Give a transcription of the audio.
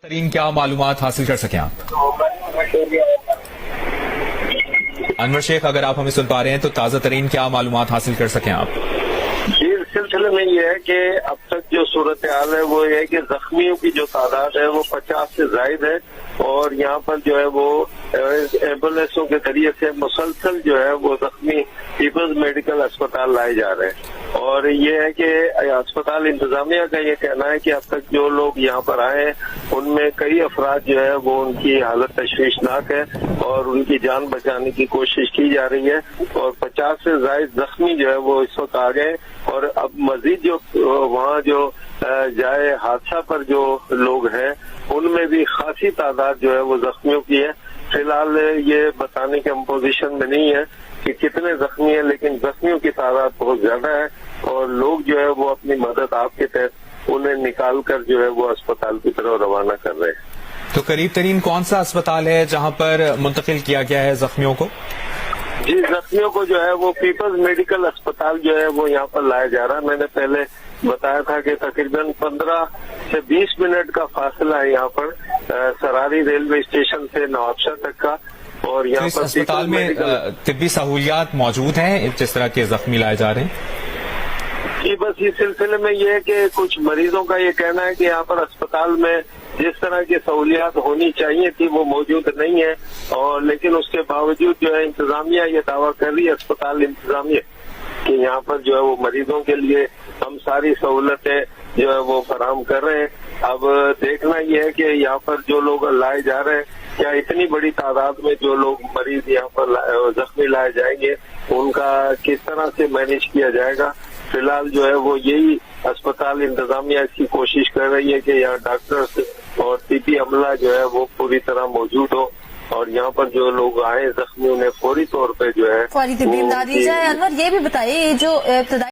ترین کیا معلومات حاصل کر سکیں آپ؟ انور شیخ، اگر آپ ہمیں سن پا رہے ہیں تو تازہ ترین کیا معلومات حاصل کر سکیں آپ؟ جی، اس سلسلے میں یہ ہے کہ اب تک جو صورتحال ہے وہ یہ ہے کہ زخمیوں کی جو تعداد ہے وہ 50 سے زائد ہے، اور یہاں پر جو ہے وہ ایمبولینسوں کے ذریعے سے مسلسل جو ہے وہ زخمی پیپلز میڈیکل اسپتال لائے جا رہے ہیں۔ اور یہ ہے کہ اسپتال انتظامیہ کا یہ کہنا ہے کہ اب تک جو لوگ یہاں پر آئے ہیں ان میں کئی افراد جو ہے وہ ان کی حالت تشویشناک ہے اور ان کی جان بچانے کی کوشش کی جا رہی ہے، اور 50 سے زائد زخمی جو ہے وہ اس وقت آ گئے، اور اب مزید جو وہاں جو جائے حادثہ پر جو لوگ ہیں ان میں بھی خاصی تعداد جو ہے وہ زخمیوں کی ہے۔ فی الحال یہ بتانے کے ہم پوزیشن میں نہیں ہے کہ کتنے زخمی ہیں، لیکن زخمیوں کی تعداد بہت زیادہ ہے، اور لوگ جو ہے وہ اپنی مدد آپ کے تحت انہیں نکال کر جو ہے وہ اسپتال کی طرف روانہ کر رہے ہیں۔ تو قریب ترین کون سا اسپتال ہے جہاں پر منتقل کیا گیا ہے زخمیوں کو؟ جی، زخمیوں کو جو ہے وہ پیپلز میڈیکل اسپتال جو ہے وہ یہاں پر لایا جا رہا ہے۔ میں نے پہلے بتایا تھا کہ تقریباً 15 سے 20 منٹ کا فاصلہ ہے یہاں پر سراری ریلوے اسٹیشن سے نوابشاہ تک کا، اور یہاں اس پر اسپتال میں طبی سہولیات موجود ہیں جس طرح کے زخمی لائے جا رہے ہیں؟ جی، بس اس سلسلے میں یہ ہے کہ کچھ مریضوں کا یہ کہنا ہے کہ یہاں پر اسپتال میں جس طرح کی سہولیات ہونی چاہیے تھی وہ موجود نہیں ہے، اور لیکن اس کے باوجود جو ہے انتظامیہ یہ دعویٰ کر رہی ہے، اسپتال انتظامیہ، کہ یہاں پر جو ہے وہ مریضوں کے لیے ہم ساری سہولتیں جو ہے وہ فراہم کر رہے ہیں۔ اب دیکھنا یہ ہے کہ یہاں پر جو لوگ لائے جا رہے ہیں کیا اتنی بڑی تعداد میں جو لوگ مریض یہاں پر زخمی لائے جائیں گے، ان کا کس طرح سے مینیج کیا جائے گا۔ فی الحال جو ہے وہ یہی اسپتال انتظامیہ اس کی کوشش کر رہی ہے کہ یہاں ڈاکٹرز اور طبی عملہ جو ہے وہ پوری طرح موجود ہو، اور یہاں پر جو لوگ آئے زخمی انہیں فوری طور پہ جو ہے فوری طبی امداد دی جائے۔ انور، یہ بھی بتائیے، یہ جو ابتدائی